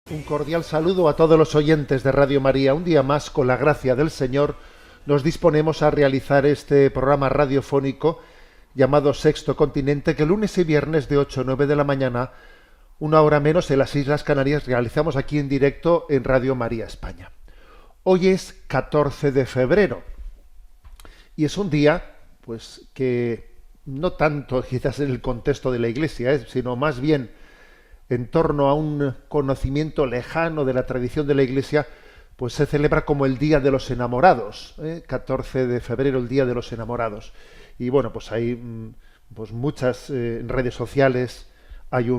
Un cordial saludo a todos los oyentes de Radio María. Un día más, con la gracia del Señor, nos disponemos a realizar este programa radiofónico llamado Sexto Continente, que lunes y viernes de 8 a 9 de la mañana, una hora menos en las Islas Canarias, realizamos aquí en directo en Radio María España. Hoy es 14 de febrero y es un día, pues, que no tanto quizás en el contexto de la Iglesia, sino más bien en torno a un conocimiento lejano de la tradición de la Iglesia, pues se celebra como el Día de los Enamorados, 14 de febrero, el Día de los Enamorados. Y bueno, pues hay pues muchas en redes sociales, hay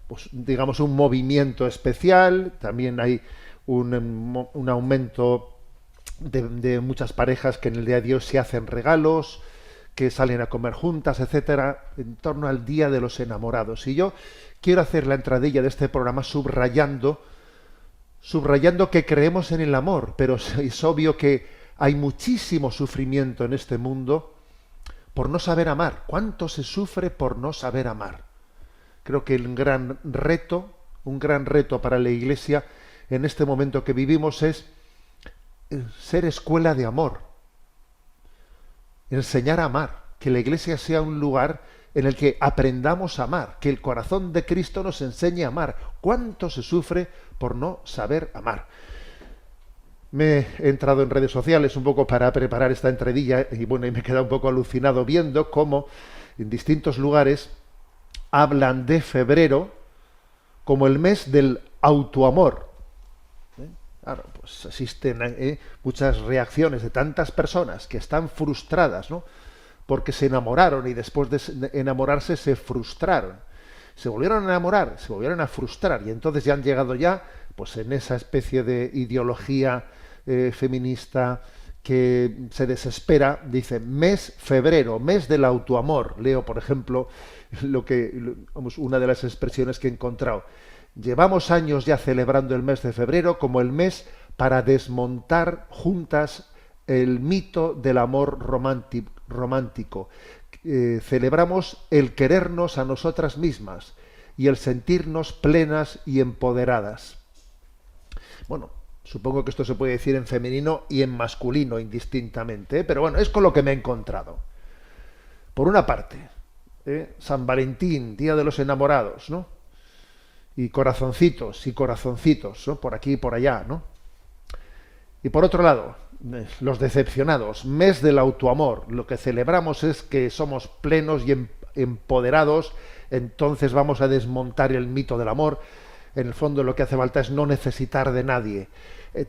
pues, digamos, un movimiento especial, también hay un aumento de muchas parejas que en el Día de Dios se hacen regalos, que salen a comer juntas, etcétera, en torno al Día de los Enamorados. Y yo quiero hacer la entradilla de este programa subrayando que creemos en el amor, pero es obvio que hay muchísimo sufrimiento en este mundo por no saber amar. ¿Cuánto se sufre por no saber amar? Creo que un gran reto para la Iglesia en este momento que vivimos es ser escuela de amor, enseñar a amar, que la Iglesia sea un lugar en el que aprendamos a amar, que el corazón de Cristo nos enseñe a amar. ¿Cuánto se sufre por no saber amar? Me he entrado en redes sociales un poco para preparar esta entradilla y bueno, y me he quedado un poco alucinado viendo cómo en distintos lugares hablan de febrero como el mes del autoamor. Claro, pues existen muchas reacciones de tantas personas que están frustradas, ¿no?, porque se enamoraron y después de enamorarse se frustraron. Se volvieron a enamorar, se volvieron a frustrar y entonces ya han llegado pues en esa especie de ideología feminista que se desespera. Dice, mes febrero, mes del autoamor. Leo, por ejemplo, una de las expresiones que he encontrado. Llevamos años ya celebrando el mes de febrero como el mes para desmontar juntas el mito del amor romántico. Celebramos el querernos a nosotras mismas y el sentirnos plenas y empoderadas. Bueno, supongo que esto se puede decir en femenino y en masculino indistintamente, pero bueno, es con lo que me he encontrado. Por una parte, San Valentín, Día de los Enamorados, ¿no? Y corazoncitos, ¿no?, por aquí y por allá, ¿no? Y por otro lado, los decepcionados, mes del autoamor. Lo que celebramos es que somos plenos y empoderados, entonces vamos a desmontar el mito del amor. En el fondo lo que hace falta es no necesitar de nadie.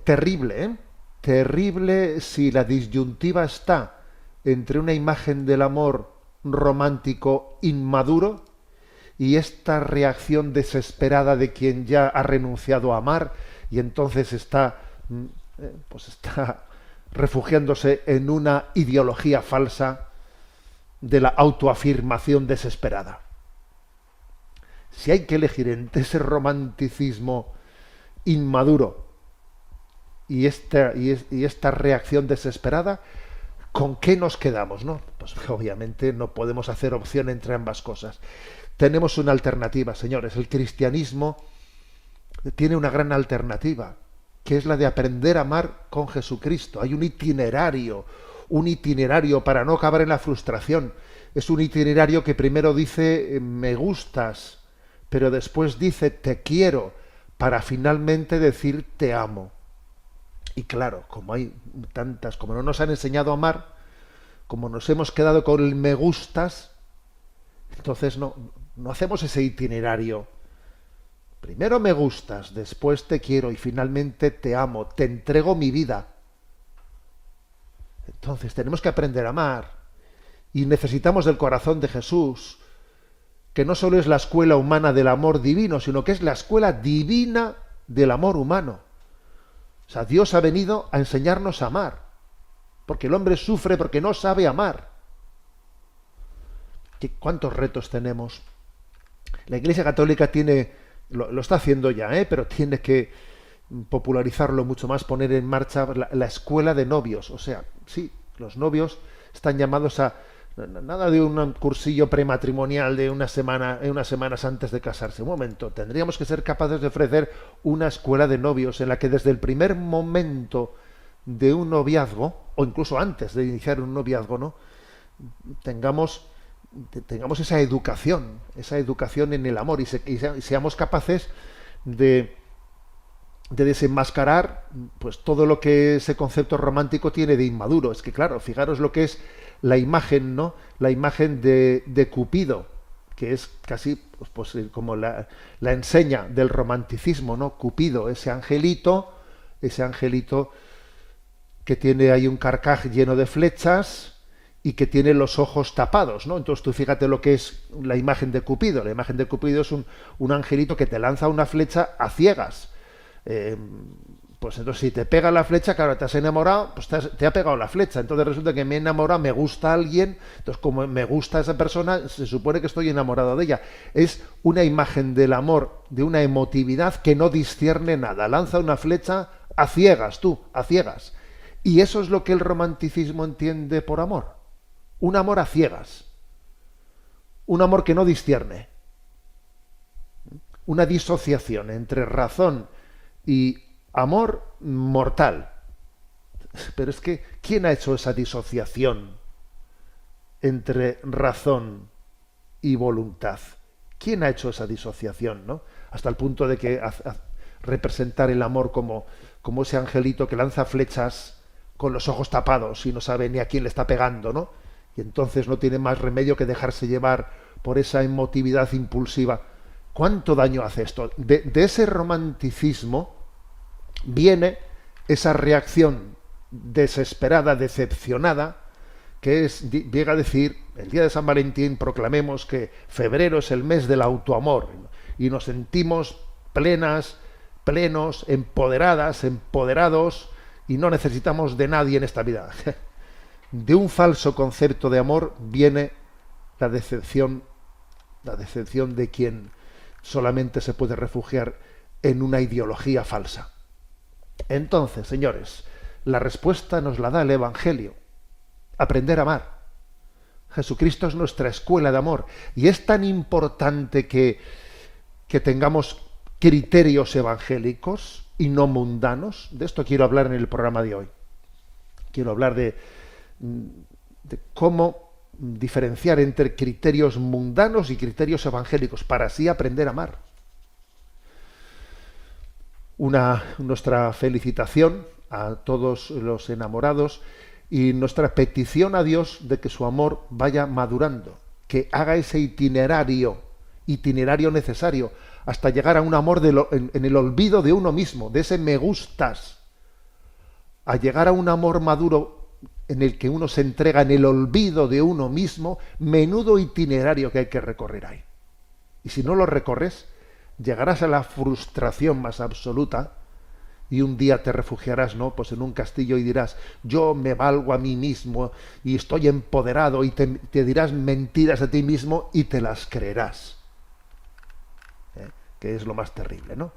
Terrible, ¿eh? Terrible si la disyuntiva está entre una imagen del amor romántico inmaduro y esta reacción desesperada de quien ya ha renunciado a amar y entonces está refugiándose en una ideología falsa de la autoafirmación desesperada. Si hay que elegir entre ese romanticismo inmaduro y esta reacción desesperada, ¿con qué nos quedamos, no? Pues obviamente no podemos hacer opción entre ambas cosas. Tenemos una alternativa, señores. El cristianismo tiene una gran alternativa, que es la de aprender a amar con Jesucristo. Hay un itinerario para no acabar en la frustración. Es un itinerario que primero dice me gustas, pero después dice te quiero, para finalmente decir te amo. Y claro, como no nos han enseñado a amar, como nos hemos quedado con el me gustas, entonces no hacemos ese itinerario. Primero me gustas, después te quiero y finalmente te amo, te entrego mi vida. Entonces tenemos que aprender a amar y necesitamos del corazón de Jesús, que no solo es la escuela humana del amor divino, sino que es la escuela divina del amor humano. O sea, Dios ha venido a enseñarnos a amar, porque el hombre sufre porque no sabe amar. ¿Cuántos retos tenemos? La Iglesia Católica lo está haciendo ya, pero tiene que popularizarlo mucho más, poner en marcha la escuela de novios. O sea, sí, los novios están llamados a Nada de un cursillo prematrimonial de unas semanas antes de casarse. Un momento, tendríamos que ser capaces de ofrecer una escuela de novios en la que desde el primer momento de un noviazgo, o incluso antes de iniciar un noviazgo, ¿no? tengamos, tengamos esa educación en el amor y seamos capaces de, de desenmascarar pues todo lo que ese concepto romántico tiene de inmaduro. Es que claro, fijaros lo que es la imagen, ¿no? La imagen de Cupido, que es casi como la enseña del romanticismo, ¿no? Cupido, ese angelito que tiene ahí un carcaj lleno de flechas y que tiene los ojos tapados, ¿no? Entonces tú fíjate lo que es la imagen de Cupido. La imagen de Cupido es un angelito que te lanza una flecha a ciegas. Pues entonces si te pega la flecha, claro, te has enamorado, pues te ha pegado la flecha. Entonces resulta que me he enamorado, me gusta alguien, entonces como me gusta esa persona, se supone que estoy enamorado de ella. Es una imagen del amor, de una emotividad que no discierne nada. Lanza una flecha a ciegas, a ciegas. Y eso es lo que el romanticismo entiende por amor. Un amor a ciegas. Un amor que no discierne. Una disociación entre razón y amor mortal. Pero es que, ¿quién ha hecho esa disociación entre razón y voluntad? ¿Quién ha hecho esa disociación, no? Hasta el punto de que representar el amor como ese angelito que lanza flechas con los ojos tapados y no sabe ni a quién le está pegando, ¿no? Y entonces no tiene más remedio que dejarse llevar por esa emotividad impulsiva. ¿Cuánto daño hace esto? De ese romanticismo viene esa reacción desesperada, decepcionada, que llega a decir, el día de San Valentín proclamemos que febrero es el mes del autoamor y nos sentimos plenos, empoderadas, empoderados y no necesitamos de nadie en esta vida. De un falso concepto de amor viene la decepción de quien solamente se puede refugiar en una ideología falsa. Entonces, señores, la respuesta nos la da el Evangelio. Aprender a amar. Jesucristo es nuestra escuela de amor. Y es tan importante que tengamos criterios evangélicos y no mundanos. De esto quiero hablar en el programa de hoy. Quiero hablar de cómo diferenciar entre criterios mundanos y criterios evangélicos para así aprender a amar. Nuestra felicitación a todos los enamorados y nuestra petición a Dios de que su amor vaya madurando, que haga ese itinerario necesario hasta llegar a un amor en el olvido de uno mismo, de ese me gustas, a llegar a un amor maduro en el que uno se entrega en el olvido de uno mismo. Menudo itinerario que hay que recorrer ahí. Y si no lo recorres, llegarás a la frustración más absoluta y un día te refugiarás, ¿no? Pues en un castillo y dirás, yo me valgo a mí mismo y estoy empoderado, y te dirás mentiras a ti mismo y te las creerás. Que es lo más terrible, ¿no?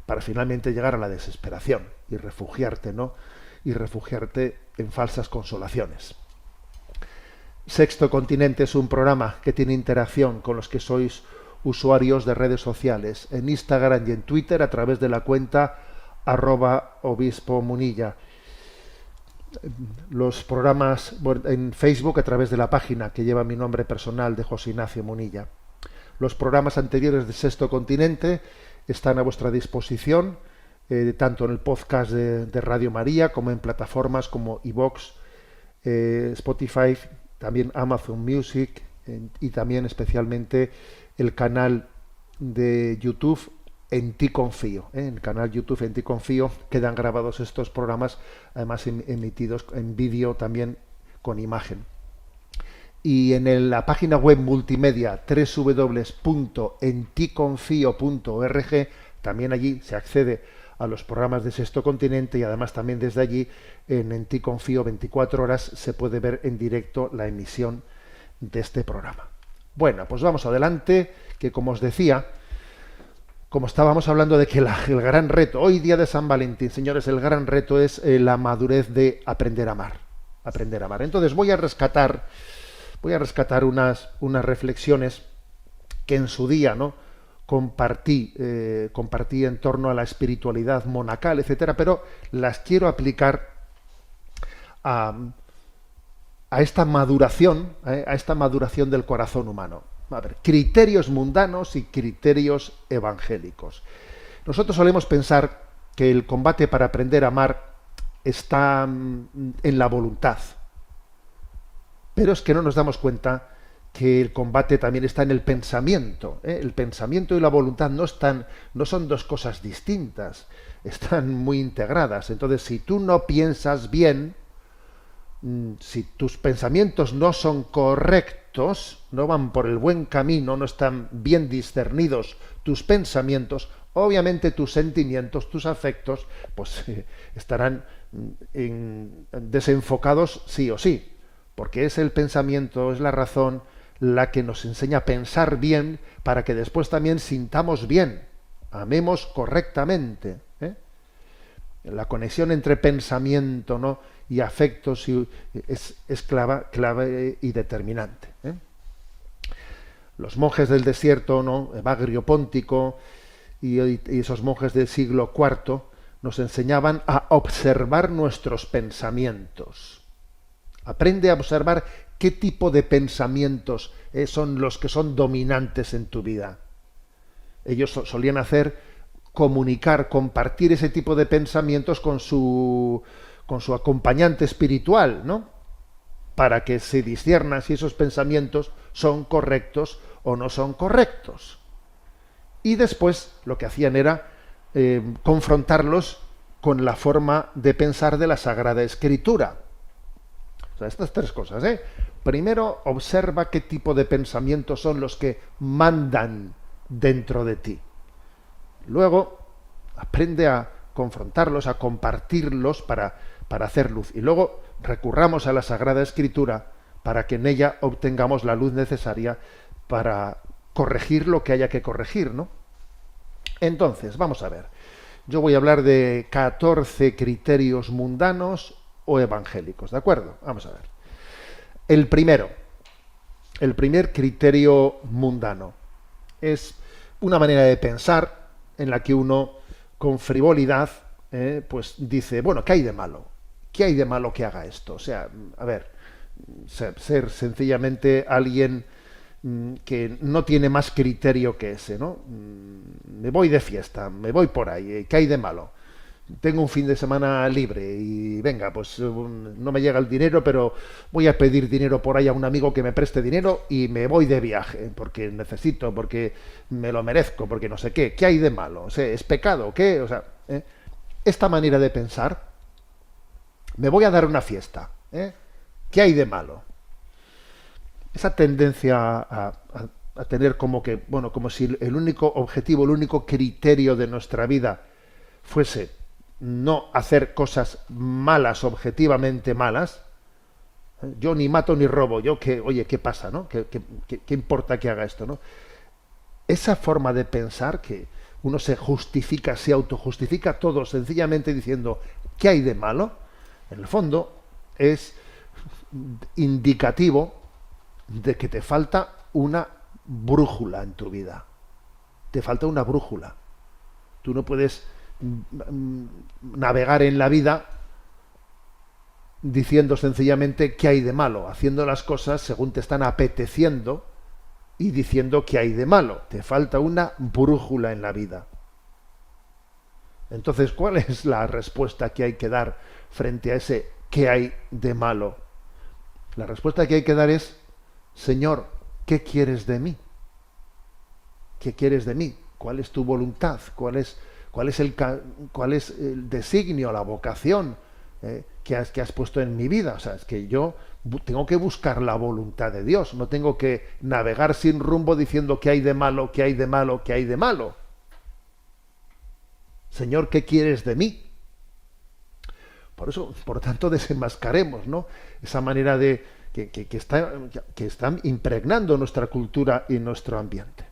Para finalmente llegar a la desesperación y refugiarte, ¿no? Y refugiarte en falsas consolaciones. Sexto Continente es un programa que tiene interacción con los que sois usuarios de redes sociales, en Instagram y en Twitter a través de la cuenta @obispo_munilla. Los programas en Facebook a través de la página que lleva mi nombre personal de José Ignacio Munilla. Los programas anteriores de Sexto Continente están a vuestra disposición, tanto en el podcast de Radio María como en plataformas como iVoox, Spotify, también Amazon Music y también especialmente el canal de YouTube En Ti Confío. En el canal YouTube En Ti Confío quedan grabados estos programas, además emitidos en vídeo también con imagen. Y en la página web multimedia www.enticonfio.org también allí se accede a los programas de Sexto Continente y además también desde allí en Ti Confío 24 horas se puede ver en directo la emisión de este programa. Bueno, pues vamos adelante, que como os decía, como estábamos hablando de que el gran reto, hoy día de San Valentín, señores, el gran reto es la madurez de aprender a amar. Aprender a amar. Entonces voy a rescatar Voy a rescatar unas reflexiones que en su día, ¿no?, compartí en torno a la espiritualidad monacal, etcétera, pero las quiero aplicar a, a esta maduración, a esta maduración del corazón humano. A ver, criterios mundanos y criterios evangélicos. Nosotros solemos pensar que el combate para aprender a amar está en la voluntad, pero es que no nos damos cuenta que el combate también está en el pensamiento, ¿eh? El pensamiento y la voluntad no son dos cosas distintas, están muy integradas. Entonces, si tú no piensas bien, si tus pensamientos no son correctos, no van por el buen camino, no están bien discernidos tus pensamientos, obviamente tus sentimientos, tus afectos, pues estarán desenfocados sí o sí, porque es el pensamiento, es la razón la que nos enseña a pensar bien para que después también sintamos bien, amemos correctamente, ¿eh? La conexión entre pensamiento, ¿no?, y afectos es clave y determinante, ¿eh? Los monjes del desierto, ¿no?, Evagrio Póntico y esos monjes del siglo IV nos enseñaban a observar nuestros pensamientos. Aprende a observar qué tipo de pensamientos son los que son dominantes en tu vida. Ellos solían compartir ese tipo de pensamientos con su acompañante espiritual, ¿no?, para que se discierna si esos pensamientos son correctos o no son correctos. Y después lo que hacían era confrontarlos con la forma de pensar de la Sagrada Escritura. O sea, estas tres cosas, ¿eh? Primero, observa qué tipo de pensamientos son los que mandan dentro de ti. Luego, aprende a confrontarlos, a compartirlos para hacer luz. Y luego, recurramos a la Sagrada Escritura para que en ella obtengamos la luz necesaria para corregir lo que haya que corregir, ¿no? Entonces, vamos a ver. Yo voy a hablar de 14 criterios mundanos o evangélicos, ¿de acuerdo? Vamos a ver. El primer criterio mundano es una manera de pensar en la que uno, con frivolidad, pues dice, bueno, ¿qué hay de malo? ¿Qué hay de malo que haga esto? O sea, a ver, ser sencillamente alguien que no tiene más criterio que ese, ¿no? Me voy de fiesta, me voy por ahí, ¿qué hay de malo? Tengo un fin de semana libre y venga, pues no me llega el dinero, pero voy a pedir dinero por ahí a un amigo que me preste dinero y me voy de viaje, porque necesito, porque me lo merezco, porque no sé qué. ¿Qué hay de malo? O sea, ¿es pecado? ¿Qué? O sea, esta manera de pensar, me voy a dar una fiesta, ¿qué hay de malo? Esa tendencia a tener como que, bueno, como si el único objetivo, el único criterio de nuestra vida fuese no hacer cosas malas, objetivamente malas. Yo ni mato ni robo, oye, ¿qué pasa, no? ¿Qué importa que haga esto, no? Esa forma de pensar que uno se autojustifica todo sencillamente diciendo ¿qué hay de malo? En el fondo es indicativo de que te falta una brújula en tu vida. Te falta una brújula. Tú no puedes navegar en la vida diciendo sencillamente qué hay de malo, haciendo las cosas según te están apeteciendo y diciendo qué hay de malo. Te falta una brújula en la vida. Entonces, ¿cuál es la respuesta que hay que dar frente a ese qué hay de malo? La respuesta que hay que dar es: Señor, ¿qué quieres de mí? ¿Qué quieres de mí? ¿Cuál es tu voluntad? ¿Cuál es el designio, la vocación que has puesto en mi vida? O sea, es que yo tengo que buscar la voluntad de Dios, no tengo que navegar sin rumbo diciendo qué hay de malo, qué hay de malo, qué hay de malo. Señor, ¿qué quieres de mí? Por eso, por tanto, desenmascaremos, ¿no?, esa manera de que está impregnando nuestra cultura y nuestro ambiente.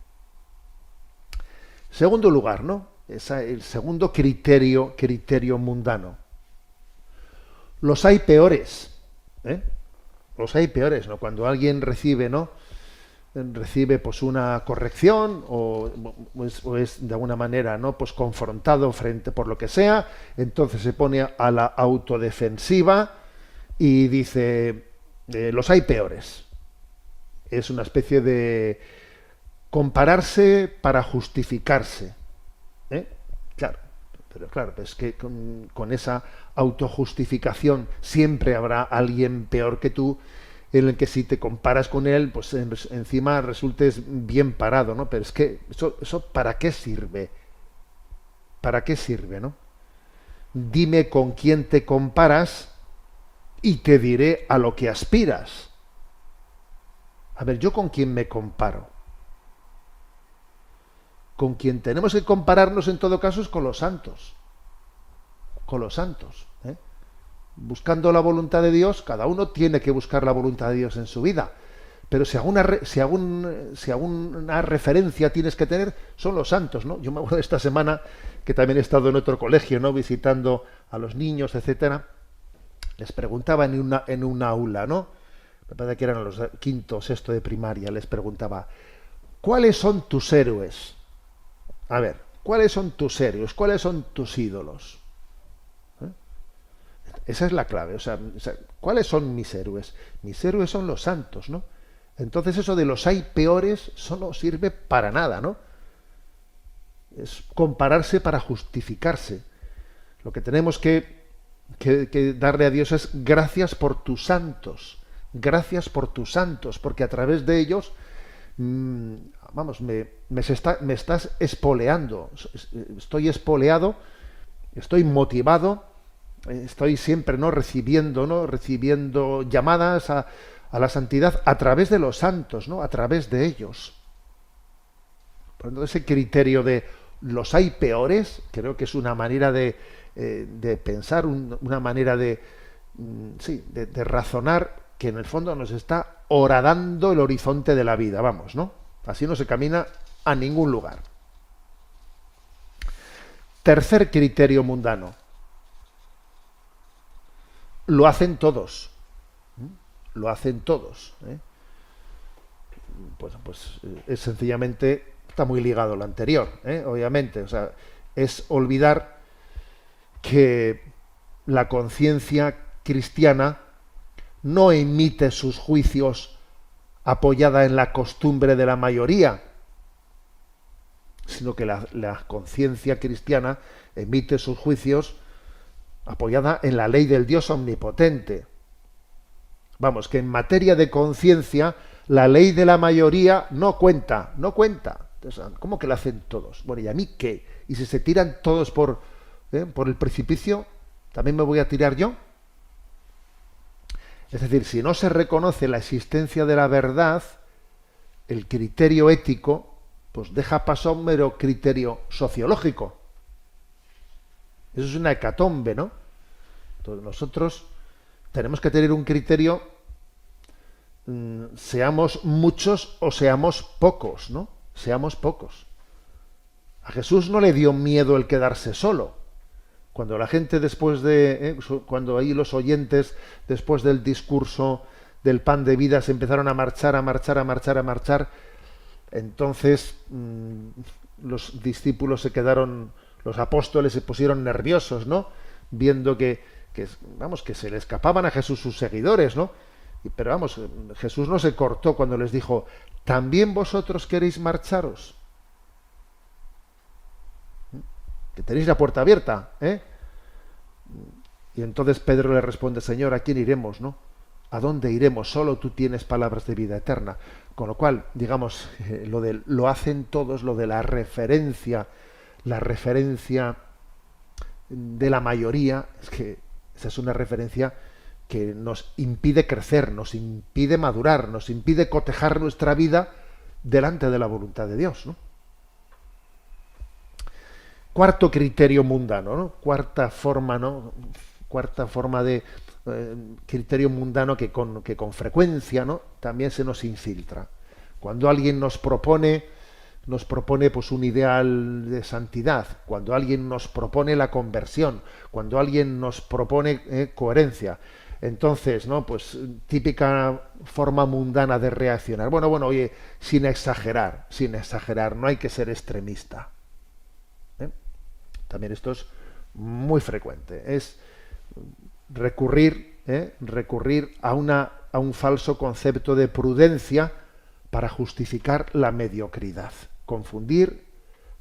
Segundo lugar, ¿no?, el segundo criterio mundano. Los hay peores, Los hay peores, ¿no? Cuando alguien recibe, ¿no? Recibe pues una corrección o es de alguna manera, ¿no? Pues confrontado frente por lo que sea, entonces se pone a la autodefensiva y dice, los hay peores. Es una especie de compararse para justificarse. ¿Eh? Claro, pero claro, es que con esa autojustificación siempre habrá alguien peor que tú, en el que si te comparas con él, pues encima resultes bien parado, ¿no? Pero es que eso ¿para qué sirve? ¿Para qué sirve, no? Dime con quién te comparas y te diré a lo que aspiras. A ver, ¿yo con quién me comparo? Con quien tenemos que compararnos en todo caso es con los santos. Con los santos. Buscando la voluntad de Dios, cada uno tiene que buscar la voluntad de Dios en su vida. Pero si alguna referencia tienes que tener, son los santos, ¿no? Yo me acuerdo de esta semana que también he estado en otro colegio, ¿no? Visitando a los niños, etcétera. Les preguntaba en una aula, ¿no? Me parece que eran los quinto o sexto de primaria. Les preguntaba, ¿cuáles son tus héroes? A ver, ¿cuáles son tus héroes? ¿Cuáles son tus ídolos? Esa es la clave. O sea, ¿cuáles son mis héroes? Mis héroes son los santos, ¿no? Entonces eso de los hay peores, eso no sirve para nada, ¿no? Es compararse para justificarse. Lo que tenemos que darle a Dios es gracias por tus santos. Gracias por tus santos, porque a través de ellos, vamos, me estás espoleando. Estoy espoleado, estoy motivado, estoy siempre recibiendo llamadas a la santidad a través de los santos, ¿no? A través de ellos. Por lo tanto, ese criterio de los hay peores, creo que es una manera de pensar, una manera de razonar que en el fondo nos está horadando el horizonte de la vida, vamos, ¿no? Así no se camina a ningún lugar. Tercer criterio mundano. Lo hacen todos. Lo hacen todos. Pues es sencillamente, está muy ligado a lo anterior, obviamente. O sea, es olvidar que la conciencia cristiana no emite sus juicios apoyada en la costumbre de la mayoría, sino que la conciencia cristiana emite sus juicios apoyada en la ley del Dios omnipotente. Vamos, que en materia de conciencia la ley de la mayoría no cuenta. Entonces, ¿cómo que la hacen todos? Bueno, ¿y a mí qué? ¿Y si se tiran todos por el precipicio, también me voy a tirar yo? Es decir, si no se reconoce la existencia de la verdad, el criterio ético pues deja paso a un mero criterio sociológico. Eso es una hecatombe, ¿no? Entonces nosotros tenemos que tener un criterio, seamos muchos o seamos pocos, ¿no? Seamos pocos. A Jesús no le dio miedo el quedarse solo. Cuando la gente cuando ahí los oyentes, después del discurso del pan de vida, se empezaron a marchar, entonces los discípulos los apóstoles se pusieron nerviosos, ¿no? Viendo que se le escapaban a Jesús sus seguidores, ¿no? Pero vamos, Jesús no se cortó cuando les dijo, ¿también vosotros queréis marcharos? Que tenéis la puerta abierta, Y entonces Pedro le responde, Señor, ¿a quién iremos, no? ¿A dónde iremos? Solo tú tienes palabras de vida eterna. Con lo cual, digamos, lo hacen todos, lo de la referencia de la mayoría, es que esa es una referencia que nos impide crecer, nos impide madurar, nos impide cotejar nuestra vida delante de la voluntad de Dios, ¿no? Cuarto criterio mundano, ¿no? Cuarta forma de criterio mundano que con frecuencia, ¿no? También se nos infiltra. Cuando alguien nos propone pues un ideal de santidad, cuando alguien nos propone la conversión, cuando alguien nos propone coherencia, Entonces, ¿no? Pues típica forma mundana de reaccionar. Bueno, oye, sin exagerar, no hay que ser extremista. ¿Eh? También esto es muy frecuente. Es recurrir a un falso concepto de prudencia para justificar la mediocridad. Confundir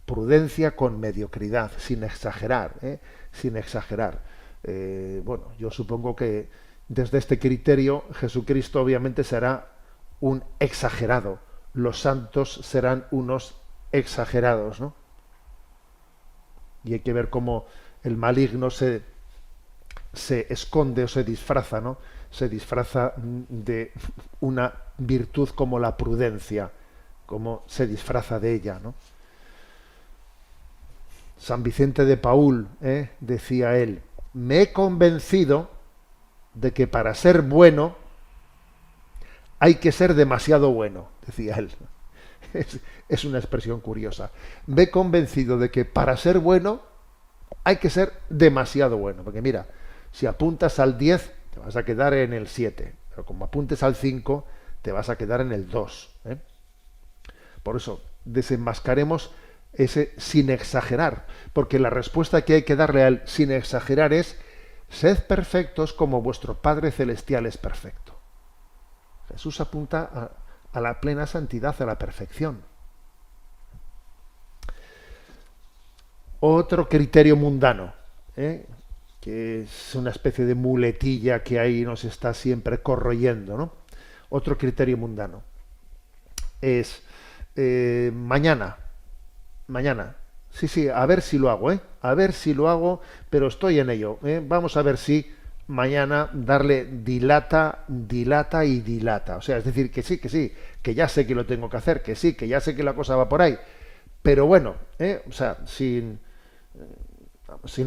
prudencia con mediocridad, sin exagerar, sin exagerar. Bueno, yo supongo que desde este criterio Jesucristo obviamente será un exagerado, los santos serán unos exagerados, ¿no? Y hay que ver cómo el maligno se esconde o se disfraza, ¿no? Se disfraza de una virtud como la prudencia, como se disfraza de ella, ¿no? San Vicente de Paúl, decía él, me he convencido de que para ser bueno hay que ser demasiado bueno, decía él. Es una expresión curiosa. Me he convencido de que para ser bueno hay que ser demasiado bueno, porque mira, si apuntas al 10 te vas a quedar en el 7, pero como apuntes al 5 te vas a quedar en el 2. Por eso, desenmascaremos ese sin exagerar, porque la respuesta que hay que darle al sin exagerar es: sed perfectos como vuestro Padre Celestial es perfecto. Jesús apunta a la plena santidad, a la perfección. Otro criterio mundano, que es una especie de muletilla que ahí nos está siempre corroyendo, ¿no? Otro criterio mundano es mañana, sí, a ver si lo hago, a ver si lo hago, pero estoy en ello, vamos a ver si mañana darle dilata, o sea, es decir, que sí, que ya sé que lo tengo que hacer, que sí, que ya sé que la cosa va por ahí, pero bueno, o sea, sin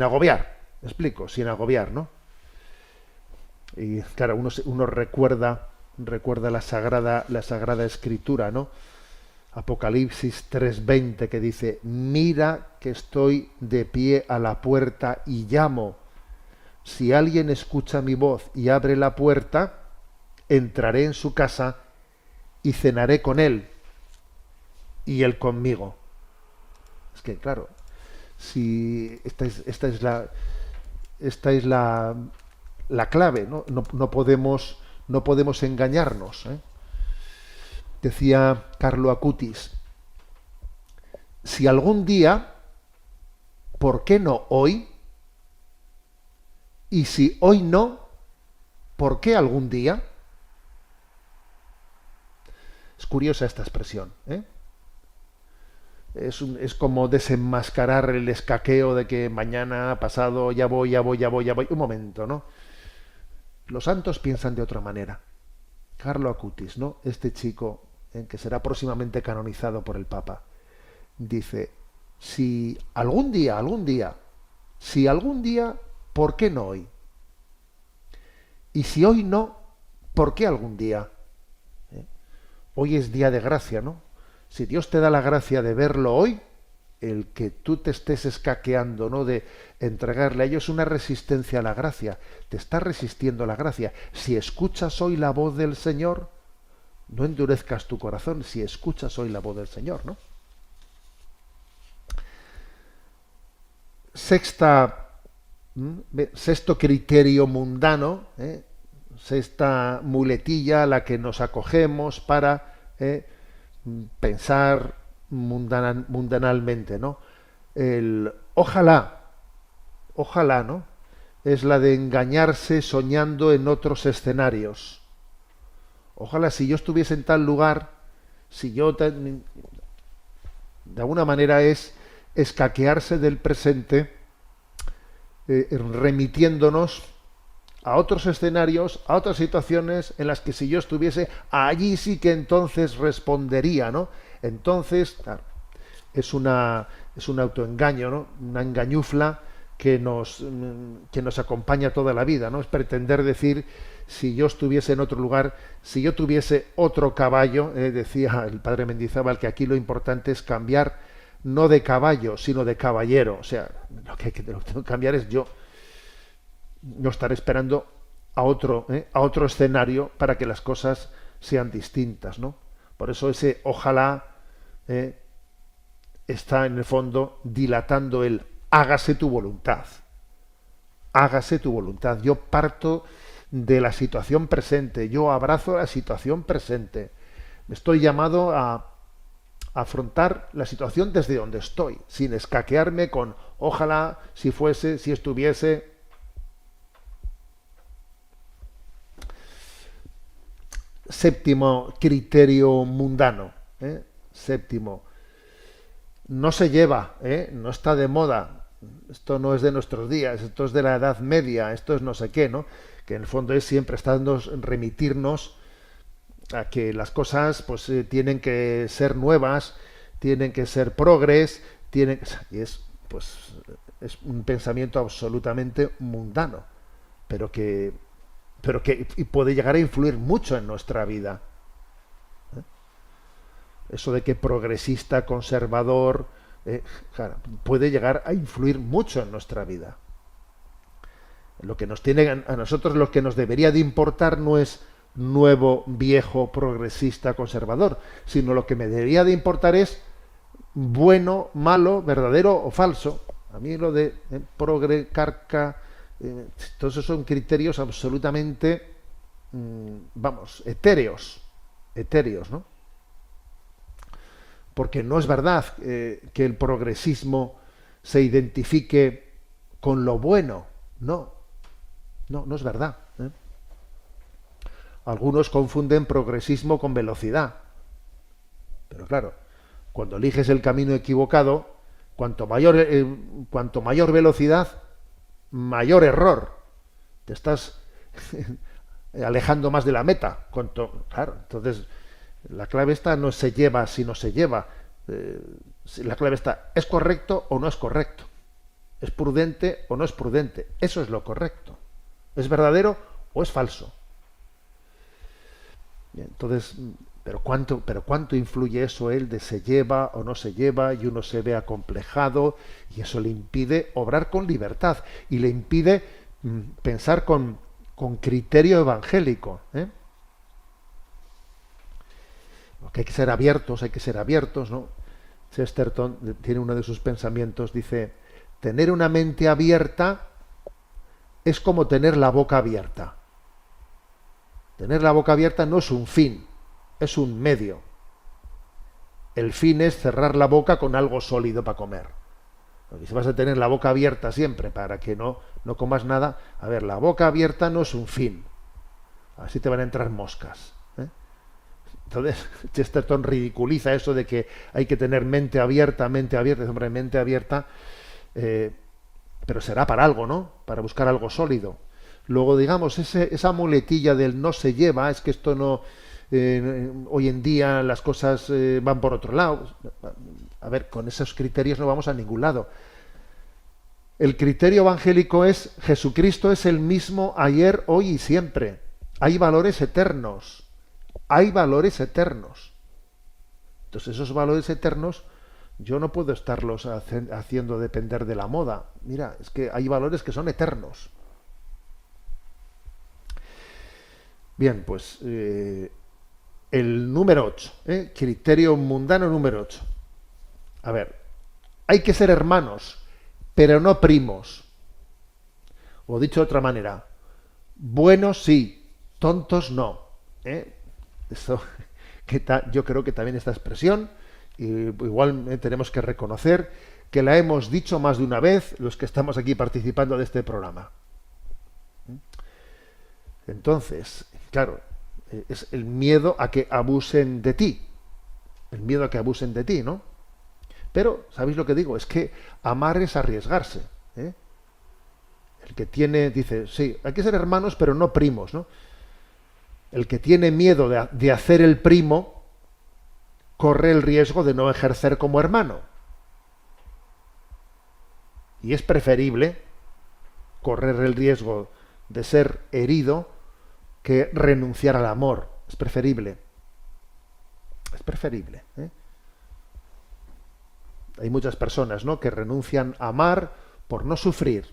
agobiar, me explico, sin agobiar, ¿no? Y claro, uno recuerda la sagrada escritura, ¿no? Apocalipsis 3:20, que dice: mira que estoy de pie a la puerta y llamo. Si alguien escucha mi voz y abre la puerta, entraré en su casa y cenaré con él y él conmigo. Es que claro, si esta es la clave, ¿no? No podemos engañarnos, Decía Carlo Acutis: si algún día, ¿por qué no hoy? Y si hoy no, ¿por qué algún día? Es curiosa esta expresión, Es como desenmascarar el escaqueo de que mañana, pasado, ya voy. Un momento, ¿no? Los santos piensan de otra manera. Carlo Acutis, ¿no? Este chico, que será próximamente canonizado por el Papa, dice: si algún día, ¿por qué no hoy? Y si hoy no, ¿por qué algún día? Hoy es día de gracia, ¿no? Si Dios te da la gracia de verlo hoy, el que tú te estés escaqueando, ¿no?, de entregarle a ellos una resistencia a la gracia, te está resistiendo a la gracia. Si escuchas hoy la voz del Señor, no endurezcas tu corazón. Si escuchas hoy la voz del Señor, ¿no? Sexto criterio mundano, sexta muletilla a la que nos acogemos para pensar mundanalmente, ¿no? El ojalá, ¿no? Es la de engañarse soñando en otros escenarios. Ojalá si yo estuviese en tal lugar, de alguna manera es escaquearse del presente, remitiéndonos a otros escenarios, a otras situaciones en las que si yo estuviese allí, sí que entonces respondería, ¿no? Entonces, claro, es un autoengaño, ¿no? Una engañufla que nos acompaña toda la vida, ¿no? Es pretender decir: si yo estuviese en otro lugar, si yo tuviese otro caballo, decía el padre Mendizábal que aquí lo importante es cambiar no de caballo, sino de caballero. O sea, lo que tengo que cambiar es yo. No estar esperando a otro escenario para que las cosas sean distintas, ¿no? Por eso ese ojalá está en el fondo dilatando el hágase tu voluntad. Hágase tu voluntad. Yo parto de la situación presente, yo abrazo la situación presente. Estoy llamado a afrontar la situación desde donde estoy, sin escaquearme con ojalá, si fuese, si estuviese. Séptimo criterio mundano. Séptimo, no se lleva, no está de moda. Esto no es de nuestros días, esto es de la Edad Media, esto es no sé qué, ¿no? Que en el fondo es siempre remitirnos a que las cosas pues tienen que ser nuevas, tienen que ser progres, y es pues es un pensamiento absolutamente mundano, pero que y puede llegar a influir mucho en nuestra vida. Eso de que progresista, conservador, claro, puede llegar a influir mucho en nuestra vida. Lo que nos tiene a nosotros, lo que nos debería de importar no es nuevo, viejo, progresista, conservador, sino lo que me debería de importar es bueno, malo, verdadero o falso. A mí lo de progre, carca, todos esos son criterios absolutamente, etéreos, ¿no? Porque no es verdad que el progresismo se identifique con lo bueno, no es verdad. Algunos confunden progresismo con velocidad, pero claro, cuando eliges el camino equivocado, cuanto mayor velocidad, mayor error. Te estás alejando más de la meta. Claro, entonces la clave está no se lleva, sino se lleva. La clave está, ¿es correcto o no es correcto? ¿Es prudente o no es prudente? Eso es lo correcto. ¿Es verdadero o es falso? Bien, entonces, pero cuánto influye eso él de se lleva o no se lleva, y uno se ve acomplejado, y eso le impide obrar con libertad y le impide pensar con criterio evangélico. Que hay que ser abiertos, ¿no? Chesterton tiene uno de sus pensamientos, dice, tener una mente abierta es como tener la boca abierta. Tener la boca abierta no es un fin, es un medio. El fin es cerrar la boca con algo sólido para comer. Porque si vas a tener la boca abierta siempre para que no comas nada, a ver, la boca abierta no es un fin. Así te van a entrar moscas. Entonces, Chesterton ridiculiza eso de que hay que tener mente abierta, hombre, mente abierta, pero será para algo, ¿no? Para buscar algo sólido. Luego, digamos, esa muletilla del no se lleva, es que esto no... hoy en día las cosas van por otro lado. A ver, con esos criterios no vamos a ningún lado. El criterio evangélico es Jesucristo es el mismo ayer, hoy y siempre. Hay valores eternos. Hay valores eternos. Entonces esos valores eternos yo no puedo estarlos haciendo depender de la moda. Mira, es que hay valores que son eternos. Bien, pues el número 8, criterio mundano número 8. A ver, hay que ser hermanos, pero no primos. O dicho de otra manera, buenos sí, tontos no. Esto, yo creo que también esta expresión, igual tenemos que reconocer que la hemos dicho más de una vez los que estamos aquí participando de este programa. Entonces, claro, es el miedo a que abusen de ti. El miedo a que abusen de ti, ¿no? Pero, ¿sabéis lo que digo? Es que amar es arriesgarse. El que dice, sí, hay que ser hermanos, pero no primos, ¿no? El que tiene miedo de hacer el primo corre el riesgo de no ejercer como hermano. Y es preferible correr el riesgo de ser herido que renunciar al amor. Es preferible. Es preferible. Hay muchas personas, ¿no?, que renuncian a amar por no sufrir,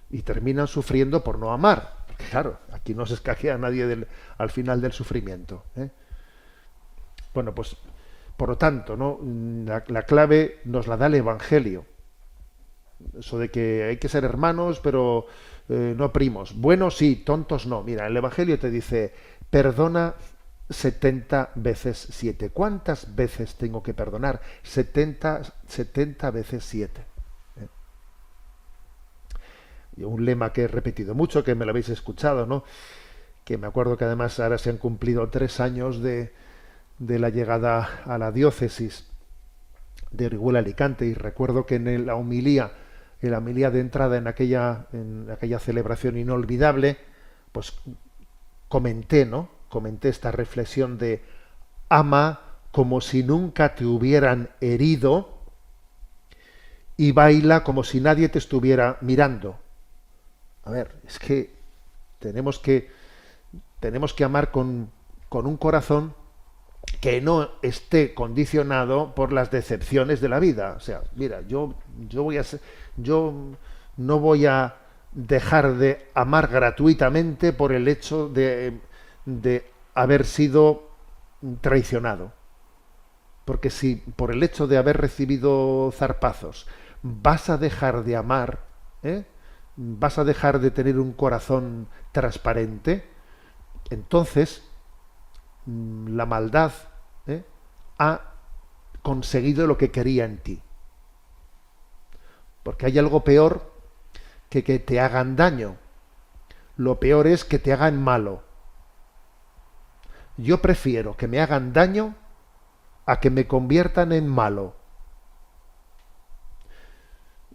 y terminan sufriendo por no amar. Porque claro, Aquí no se escaquea a nadie al final del sufrimiento, ¿eh? Bueno, pues, por lo tanto, ¿no? La clave nos la da el Evangelio. Eso de que hay que ser hermanos, pero no primos. Buenos sí, tontos no. Mira, el Evangelio te dice, perdona 70 veces 7. ¿Cuántas veces tengo que perdonar? 70 veces 7. Y un lema que he repetido mucho, que me lo habéis escuchado, ¿no? Que me acuerdo que además ahora se han cumplido 3 años de la llegada a la diócesis de Orihuela Alicante, y recuerdo que en la homilía de entrada en aquella celebración inolvidable, pues comenté esta reflexión de ama como si nunca te hubieran herido y baila como si nadie te estuviera mirando. A ver, es que tenemos que amar con un corazón que no esté condicionado por las decepciones de la vida. O sea, mira, yo no voy a dejar de amar gratuitamente por el hecho de haber sido traicionado. Porque si por el hecho de haber recibido zarpazos vas a dejar de amar, vas a dejar de tener un corazón transparente, entonces la maldad ha conseguido lo que quería en ti. Porque hay algo peor que te hagan daño. Lo peor es que te hagan malo. Yo prefiero que me hagan daño a que me conviertan en malo.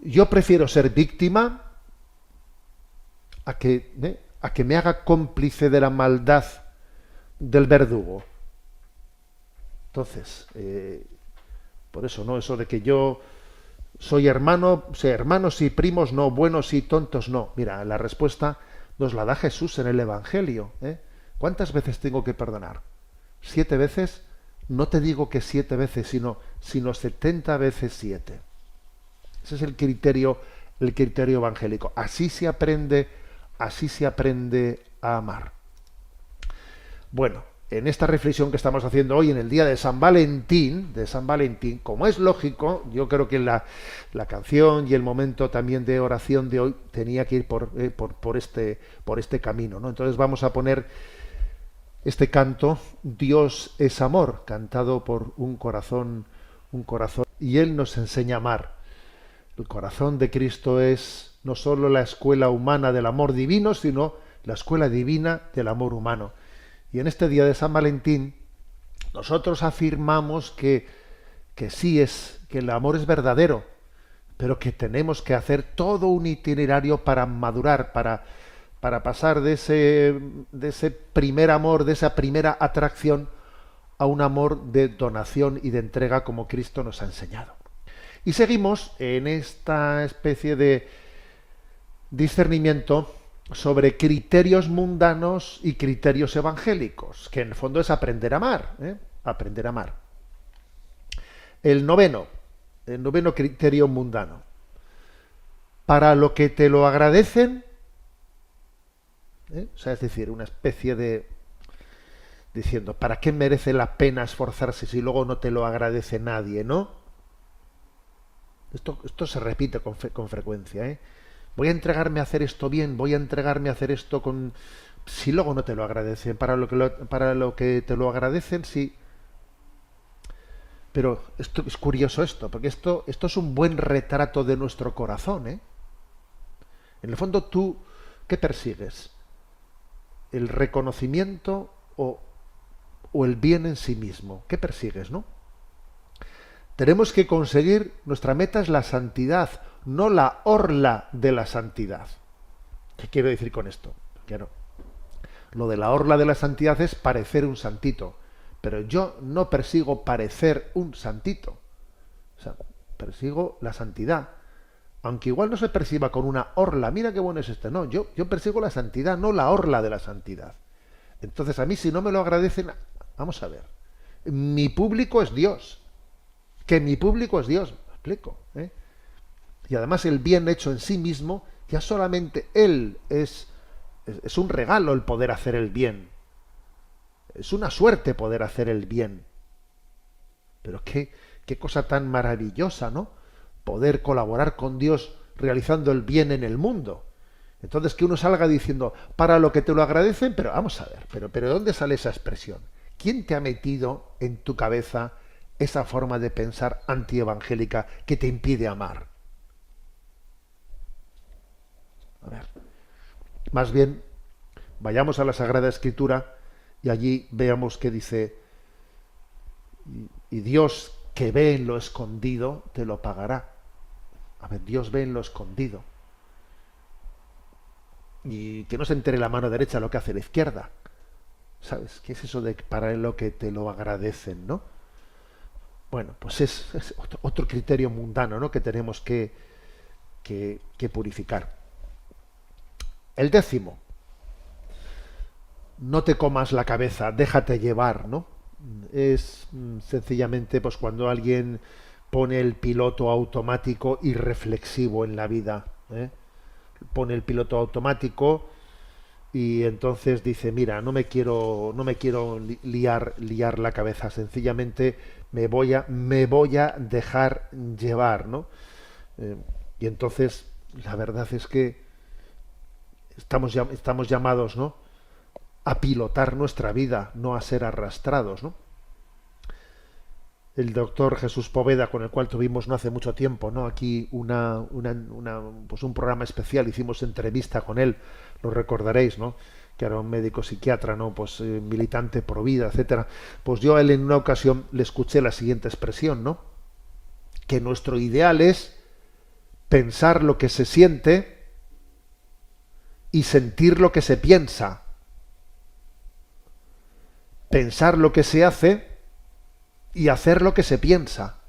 Yo prefiero ser víctima a que me haga cómplice de la maldad del verdugo. Entonces, por eso, ¿no? Eso de que yo soy hermano, hermanos y primos no, buenos y tontos no. Mira, la respuesta nos la da Jesús en el Evangelio, ¿eh? ¿Cuántas veces tengo que perdonar? ¿7 veces? No te digo que 7 veces, sino 70 veces 7. Ese es el criterio evangélico. Así se aprende a amar. Bueno, en esta reflexión que estamos haciendo hoy, en el día de San Valentín, como es lógico, yo creo que la canción y el momento también de oración de hoy tenía que ir por este camino, ¿no? Entonces vamos a poner este canto, Dios es amor, cantado por un corazón, y Él nos enseña a amar. El corazón de Cristo es no solo la escuela humana del amor divino, sino la escuela divina del amor humano. Y en este día de San Valentín, nosotros afirmamos que el amor es verdadero, pero que tenemos que hacer todo un itinerario para madurar, para pasar de ese primer amor, de esa primera atracción, a un amor de donación y de entrega como Cristo nos ha enseñado. Y seguimos en esta especie de discernimiento sobre criterios mundanos y criterios evangélicos, que en el fondo es aprender a amar, aprender a amar. El noveno criterio mundano. Para lo que te lo agradecen, o sea, es decir, una especie de diciendo, ¿para qué merece la pena esforzarse si luego no te lo agradece nadie, no? Esto se repite con frecuencia, Voy a entregarme a hacer esto bien, voy a entregarme a hacer esto con... Si luego no te lo agradecen, para lo que te lo agradecen, sí. Pero esto es curioso porque esto es un buen retrato de nuestro corazón, En el fondo, tú, ¿qué persigues? ¿El reconocimiento o el bien en sí mismo? ¿Qué persigues, no? Tenemos que conseguir, nuestra meta es la santidad, no la orla de la santidad. ¿Qué quiero decir con esto? Claro, lo de la orla de la santidad es parecer un santito, pero yo no persigo parecer un santito. O sea, persigo la santidad. Aunque igual no se perciba con una orla, mira qué bueno es este. No, yo persigo la santidad, no la orla de la santidad. Entonces a mí si no me lo agradecen, vamos a ver, mi público es Dios. Que mi público es Dios, me explico, Y además el bien hecho en sí mismo, ya solamente Él es Es un regalo el poder hacer el bien. Es una suerte poder hacer el bien. Pero qué cosa tan maravillosa, ¿no? Poder colaborar con Dios realizando el bien en el mundo. Entonces que uno salga diciendo, para lo que te lo agradecen, pero vamos a ver, pero ¿de dónde sale esa expresión? ¿Quién te ha metido en tu cabeza esa forma de pensar antievangélica que te impide amar? A ver, más bien, vayamos a la Sagrada Escritura y allí veamos que dice, y Dios que ve en lo escondido, te lo pagará. A ver, Dios ve en lo escondido. Y que no se entere la mano derecha lo que hace la izquierda. ¿Sabes? ¿Qué es eso de para lo que te lo agradecen, no? Bueno, pues es otro criterio mundano, ¿no? Que tenemos que purificar. El 10º, no te comas la cabeza, déjate llevar, ¿no? Es sencillamente pues cuando alguien pone el piloto automático irreflexivo en la vida, ¿eh? Pone el piloto automático y entonces dice, mira, no me quiero liar la cabeza, sencillamente me voy a dejar llevar, ¿no? Y entonces la verdad es que estamos llamados, ¿no?, a pilotar nuestra vida, no a ser arrastrados, ¿no? El doctor Jesús Poveda, con el cual tuvimos no hace mucho tiempo, ¿no?, aquí pues un programa especial, hicimos entrevista con él, lo recordaréis, ¿no?, que era un médico psiquiatra, ¿no?, pues militante pro vida, etcétera. Pues yo a él en una ocasión le escuché la siguiente expresión, ¿no?, que nuestro ideal es pensar lo que se siente y sentir lo que se piensa. Pensar lo que se hace y hacer lo que se piensa.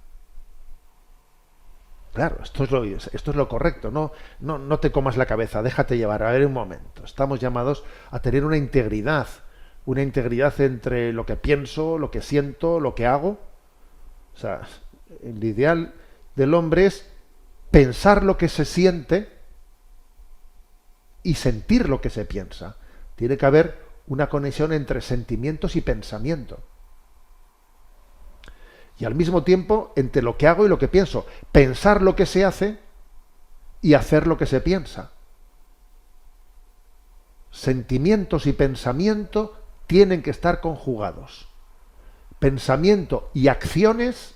Claro, esto es lo correcto. No te comas la cabeza, déjate llevar. A ver un momento. Estamos llamados a tener una integridad entre lo que pienso, lo que siento, lo que hago. O sea, el ideal del hombre es pensar lo que se siente y sentir lo que se piensa. Tiene que haber una conexión entre sentimientos y pensamiento. Y al mismo tiempo, entre lo que hago y lo que pienso. Pensar lo que se hace y hacer lo que se piensa. Sentimientos y pensamiento tienen que estar conjugados. Pensamiento y acciones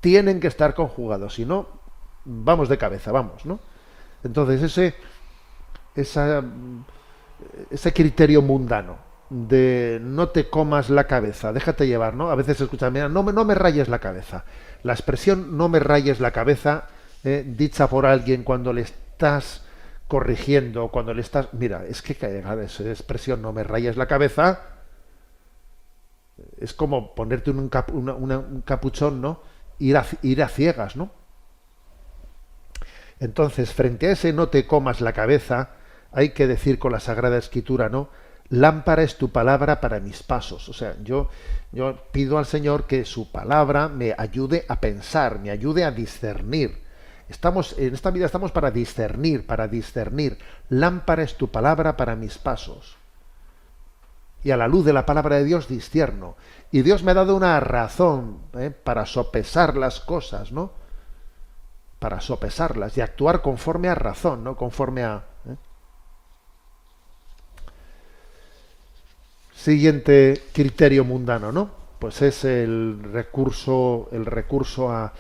tienen que estar conjugados. Si no, vamos de cabeza, vamos, ¿no? Entonces ese criterio mundano de no te comas la cabeza, déjate llevar, ¿no? A veces se escucha, mira, no me rayes la cabeza. La expresión no me rayes la cabeza, dicha por alguien cuando le estás corrigiendo, cuando le estás... Mira, es que esa expresión no me rayes la cabeza es como ponerte un capuchón, ¿no? Ir a ciegas, ¿no? Entonces, frente a ese no te comas la cabeza, hay que decir con la Sagrada Escritura, ¿no? Lámpara es tu palabra para mis pasos. O sea, yo pido al Señor que su palabra me ayude a pensar, me ayude a discernir. En esta vida estamos para discernir, Lámpara es tu palabra para mis pasos. Y a la luz de la palabra de Dios discierno. Y Dios me ha dado una razón para sopesar las cosas, ¿no? Para sopesarlas y actuar conforme a razón, ¿no? Conforme a... Siguiente criterio mundano, ¿no? Pues es el recurso a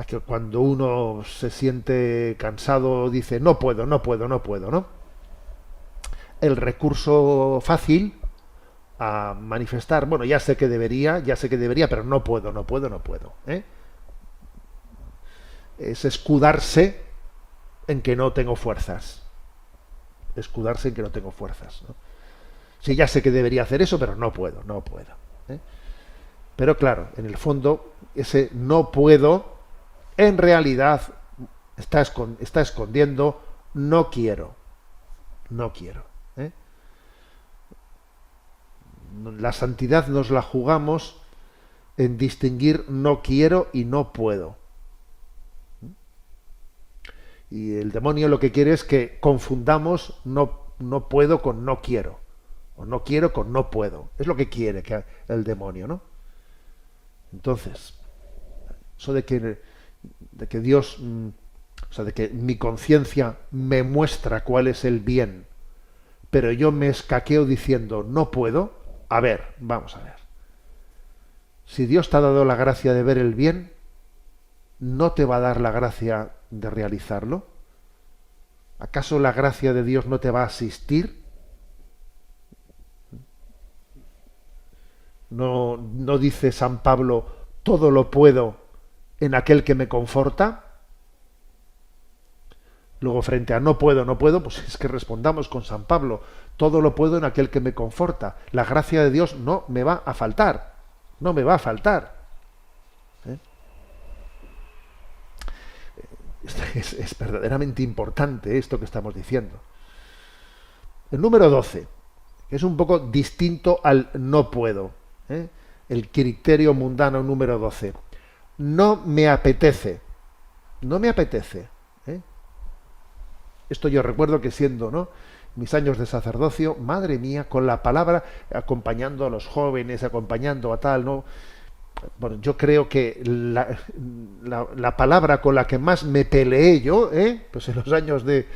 que cuando uno se siente cansado dice no puedo, ¿no? El recurso fácil a manifestar, bueno, ya sé que debería, pero no puedo. Es escudarse en que no tengo fuerzas. ¿No? Sí, ya sé que debería hacer eso, pero no puedo. Pero claro, en el fondo, ese no puedo, en realidad, está escondiendo no quiero. ¿eh? La santidad nos la jugamos en distinguir no quiero y no puedo. Y el demonio lo que quiere es que confundamos no no puedo con no quiero, o no quiero con no puedo. Es lo que quiere que el demonio, ¿no? Entonces, eso de que Dios, o sea, de que mi conciencia me muestra cuál es el bien, pero yo me escaqueo diciendo no puedo. A ver, vamos a ver. Si Dios te ha dado la gracia de ver el bien, ¿no te va a dar la gracia de realizarlo? ¿Acaso la gracia de Dios no te va a asistir? ¿No dice San Pablo, todo lo puedo en aquel que me conforta? Luego, frente a no puedo, no puedo, pues es que respondamos con San Pablo, todo lo puedo en aquel que me conforta. La gracia de Dios no me va a faltar, no me va a faltar. ¿Eh? Es verdaderamente importante esto que estamos diciendo. El número 12, que es un poco distinto al no puedo. ¿Eh? El criterio mundano número 12. No me apetece. No me apetece. ¿Eh? Esto yo recuerdo que siendo, ¿no?, mis años de sacerdocio, madre mía, con la palabra, acompañando a los jóvenes, acompañando a tal, ¿no? Bueno, yo creo que la palabra con la que más me peleé yo, pues en los años de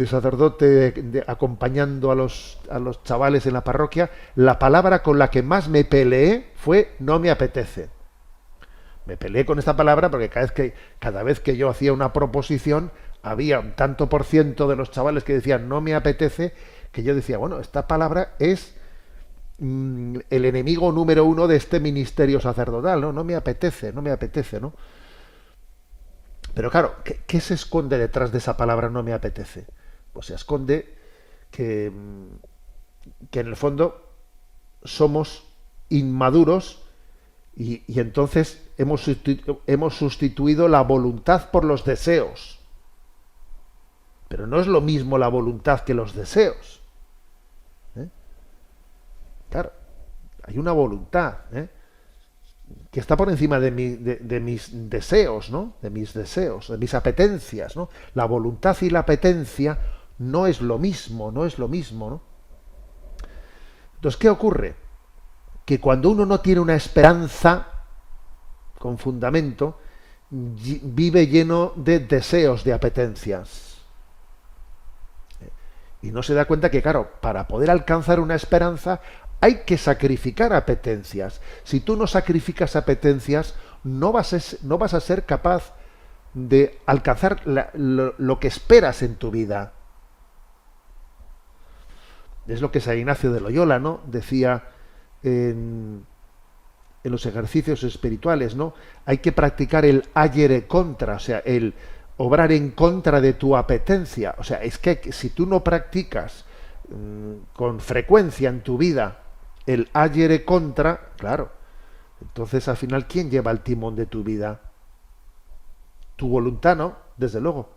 sacerdote, acompañando a los chavales en la parroquia, la palabra con la que más me peleé fue no me apetece. Me peleé con esta palabra porque cada vez que yo hacía una proposición, había un tanto por ciento de los chavales que decían no me apetece, que yo decía, bueno, esta palabra es el enemigo número uno de este ministerio sacerdotal, ¿no? No me apetece, ¿no? Pero claro, ¿qué se esconde detrás de esa palabra no me apetece? Pues se esconde que en el fondo somos inmaduros y entonces hemos sustituido la voluntad por los deseos. Pero no es lo mismo la voluntad que los deseos. Claro, hay una voluntad que está por encima de mis deseos, ¿no? De mis deseos, de mis apetencias, ¿no? La voluntad y la apetencia no es lo mismo, ¿no? Entonces, ¿qué ocurre? Que cuando uno no tiene una esperanza con fundamento, vive lleno de deseos, de apetencias. Y no se da cuenta que, claro, para poder alcanzar una esperanza hay que sacrificar apetencias. Si tú no sacrificas apetencias, no vas a ser capaz de alcanzar lo que esperas en tu vida. Es lo que San Ignacio de Loyola, ¿no?, decía en los ejercicios espirituales, ¿no? Hay que practicar el agere contra, o sea, el obrar en contra de tu apetencia. O sea, es que si tú no practicas con frecuencia en tu vida el agere contra, claro, entonces al final, ¿quién lleva el timón de tu vida? Tu voluntad, ¿no? Desde luego.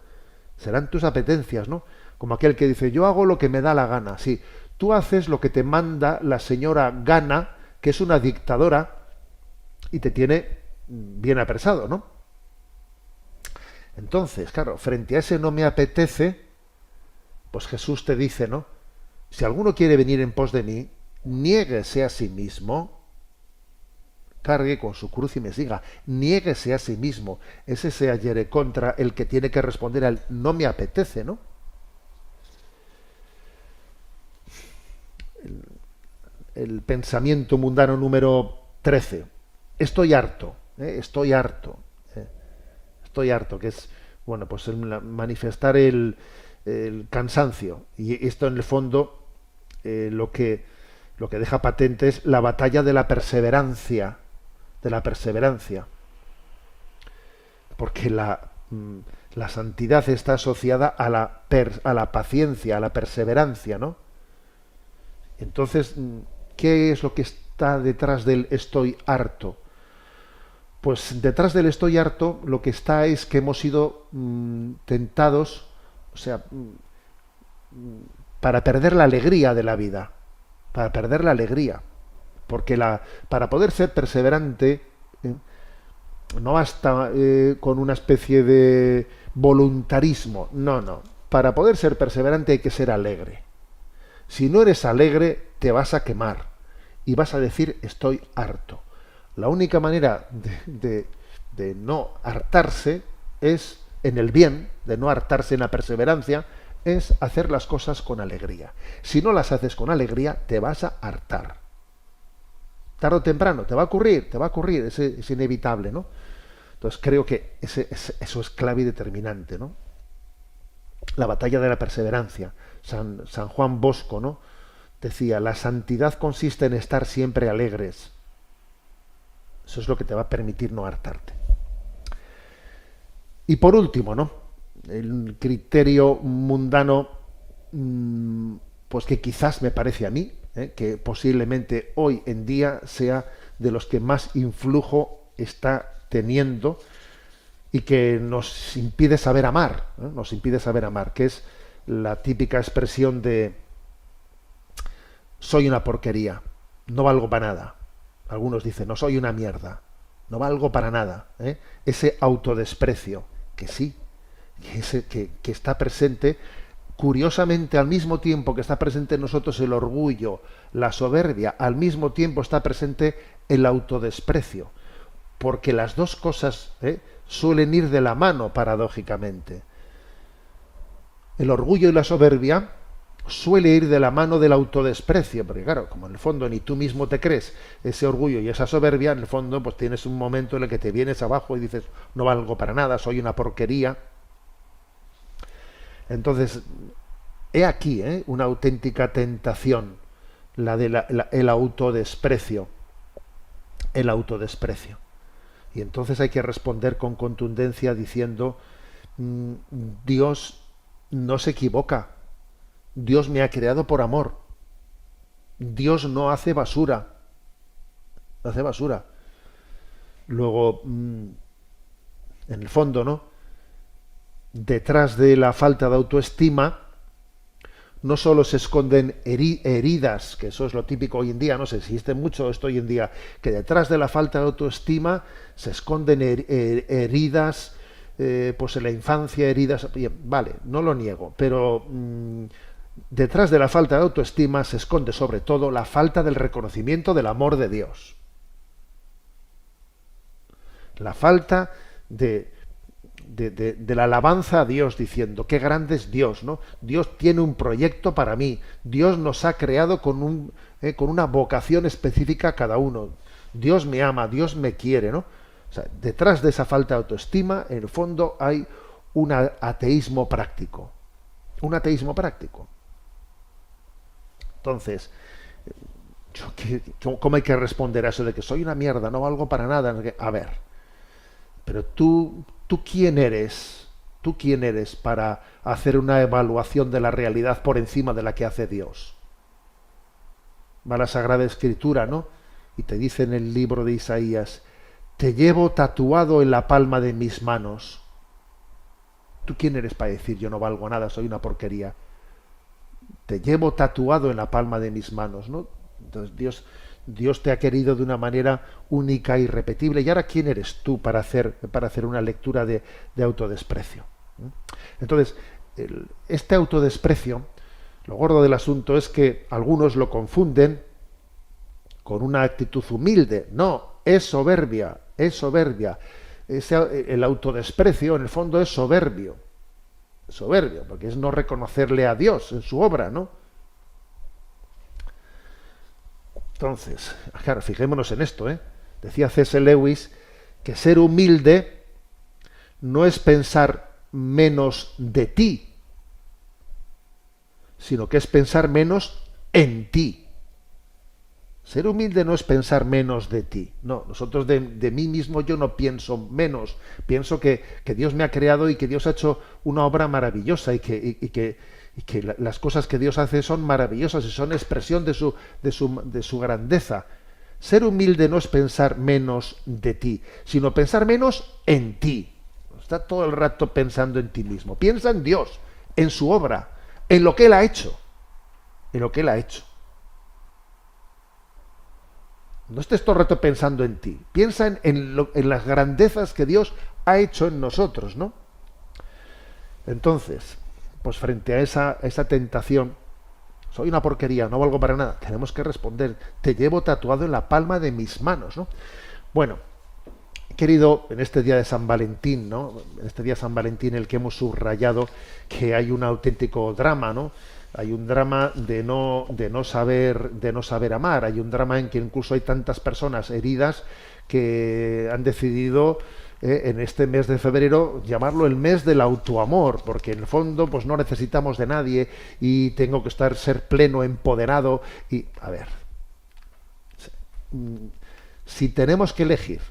Serán tus apetencias, ¿no? Como aquel que dice, yo hago lo que me da la gana. Sí, tú haces lo que te manda la señora Gana, que es una dictadora, y te tiene bien apresado, ¿no? Entonces, claro, frente a ese no me apetece, pues Jesús te dice, ¿no? Si alguno quiere venir en pos de mí, niéguese a sí mismo, cargue con su cruz y me siga. Niéguese a sí mismo. Es ese agere contra el que tiene que responder al no me apetece, ¿no? El pensamiento mundano número 13. Estoy harto, estoy harto. Estoy harto, que es, bueno, pues manifestar el cansancio. Y esto en el fondo lo que deja patente es la batalla de la perseverancia, porque la santidad está asociada a la paciencia, a la perseverancia, ¿no? Entonces, ¿qué es lo que está detrás del estoy harto? Pues detrás del estoy harto lo que está es que hemos sido tentados, o sea, para perder la alegría de la vida, para perder la alegría, porque para poder ser perseverante no basta con una especie de voluntarismo, no, para poder ser perseverante hay que ser alegre. Si no eres alegre, te vas a quemar y vas a decir estoy harto. La única manera de no hartarse es en el bien, de no hartarse en la perseverancia, es hacer las cosas con alegría. Si no las haces con alegría, te vas a hartar. Tarde o temprano, te va a ocurrir, es inevitable, ¿no? Entonces creo que eso es clave y determinante, ¿no? La batalla de la perseverancia. San Juan Bosco, ¿no? Decía, la santidad consiste en estar siempre alegres. Eso es lo que te va a permitir no hartarte. Y por último, ¿no? El criterio mundano, pues que quizás me parece a mí, que posiblemente hoy en día sea de los que más influjo está teniendo y que nos impide saber amar, nos impide saber amar, que es la típica expresión de soy una porquería, no valgo para nada. Algunos dicen, no, soy una mierda, no valgo para nada. Ese autodesprecio, que sí, que está presente, curiosamente, al mismo tiempo que está presente en nosotros el orgullo, la soberbia, al mismo tiempo está presente el autodesprecio, porque las dos cosas suelen ir de la mano, paradójicamente. El orgullo y la soberbia suele ir de la mano del autodesprecio, porque claro, como en el fondo ni tú mismo te crees ese orgullo y esa soberbia, en el fondo pues tienes un momento en el que te vienes abajo y dices, no valgo para nada, soy una porquería. Entonces, he aquí una auténtica tentación, la de el autodesprecio. El autodesprecio. Y entonces hay que responder con contundencia diciendo, Dios no se equivoca. Dios me ha creado por amor. Dios no hace basura. No hace basura. Luego, en el fondo, ¿no? Detrás de la falta de autoestima no solo se esconden heridas, que eso es lo típico hoy en día, no sé, existe mucho esto hoy en día, que detrás de la falta de autoestima se esconden heridas, pues en la infancia, heridas, bien, vale, no lo niego, pero detrás de la falta de autoestima se esconde sobre todo la falta del reconocimiento del amor de Dios. La falta de la alabanza a Dios, diciendo qué grande es Dios, ¿no? Dios tiene un proyecto para mí. Dios nos ha creado con una vocación específica a cada uno. Dios me ama, Dios me quiere, ¿no? O sea, detrás de esa falta de autoestima, en el fondo hay un ateísmo práctico. Un ateísmo práctico. Entonces, ¿cómo hay que responder a eso de que soy una mierda, no valgo para nada? A ver, pero ¿tú quién eres? ¿Tú quién eres para hacer una evaluación de la realidad por encima de la que hace Dios? Va la Sagrada Escritura, ¿no? Y te dice en el libro de Isaías, te llevo tatuado en la palma de mis manos. ¿Tú quién eres para decir yo no valgo nada, soy una porquería? Te llevo tatuado en la palma de mis manos, ¿no? Entonces Dios te ha querido de una manera única y irrepetible. ¿Y ahora quién eres tú para hacer una lectura de autodesprecio? Entonces, este autodesprecio, lo gordo del asunto es que algunos lo confunden con una actitud humilde. No, es soberbia, es soberbia. El autodesprecio, en el fondo, es soberbio. Soberbio, porque es no reconocerle a Dios en su obra, ¿no? Entonces, claro, fijémonos en esto, Decía C.S. Lewis que ser humilde no es pensar menos de ti, sino que es pensar menos en ti. Ser humilde no es pensar menos de ti. No, nosotros de mí mismo yo no pienso menos. Pienso que Dios me ha creado y que Dios ha hecho una obra maravillosa y que las cosas que Dios hace son maravillosas y son expresión de su grandeza. Ser humilde no es pensar menos de ti, sino pensar menos en ti. Está todo el rato pensando en ti mismo. Piensa en Dios, en su obra, en lo que Él ha hecho. En lo que Él ha hecho. No estés todo el rato pensando en ti. Piensa en las grandezas que Dios ha hecho en nosotros, ¿no? Entonces, pues frente a esa tentación, soy una porquería, no valgo para nada. Tenemos que responder, te llevo tatuado en la palma de mis manos, ¿no? Bueno, querido, en este día de San Valentín, ¿no? En este día de San Valentín, el que hemos subrayado que hay un auténtico drama, ¿no? Hay un drama de no saber amar. Hay un drama en que incluso hay tantas personas heridas que han decidido en este mes de febrero llamarlo el mes del autoamor, porque en el fondo pues no necesitamos de nadie y tengo que ser pleno, empoderado y a ver. Si tenemos que elegir,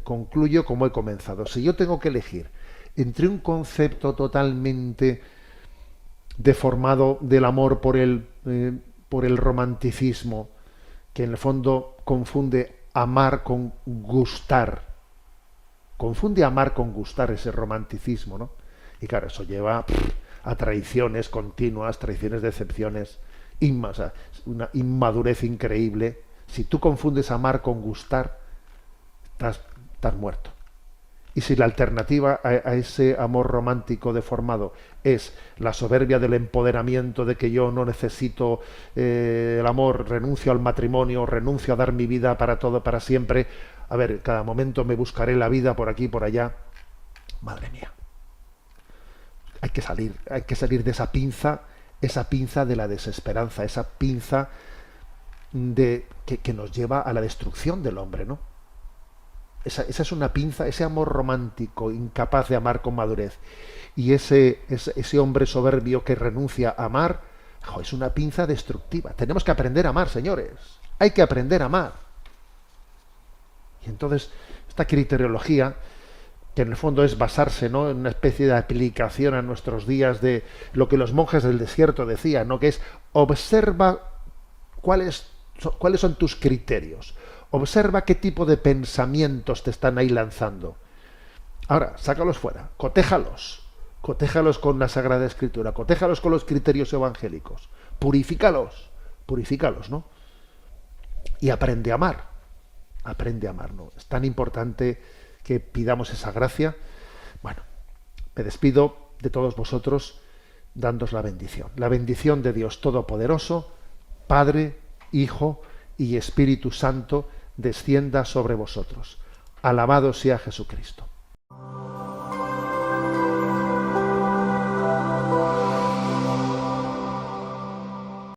concluyo como he comenzado, si yo tengo que elegir entre un concepto totalmente deformado del amor por el romanticismo, que en el fondo confunde amar con gustar, confunde amar con gustar ese romanticismo, ¿no? Y claro, eso lleva a traiciones continuas, traiciones, decepciones, una inmadurez increíble. Si tú confundes amar con gustar, estás muerto. Y si la alternativa a ese amor romántico deformado es la soberbia del empoderamiento, de que yo no necesito el amor, renuncio al matrimonio, renuncio a dar mi vida para todo, para siempre, a ver, cada momento me buscaré la vida por aquí, por allá, madre mía. Hay que salir de esa pinza de la desesperanza, esa pinza que nos lleva a la destrucción del hombre, ¿no? Esa es una pinza, ese amor romántico, incapaz de amar con madurez. Y ese hombre soberbio que renuncia a amar, es una pinza destructiva. Tenemos que aprender a amar, señores. Hay que aprender a amar. Y entonces, esta criteriología, que en el fondo es basarse, ¿no?, en una especie de aplicación a nuestros días de lo que los monjes del desierto decían, ¿no?, que es observa cuáles son tus criterios. Observa qué tipo de pensamientos te están ahí lanzando. Ahora, sácalos fuera, cotéjalos con la Sagrada Escritura, cotéjalos con los criterios evangélicos, purifícalos, ¿no? Y aprende a amar, ¿no? Es tan importante que pidamos esa gracia. Bueno, me despido de todos vosotros dándos la bendición de Dios Todopoderoso, Padre, Hijo y Espíritu Santo, descienda sobre vosotros. Alabado sea Jesucristo.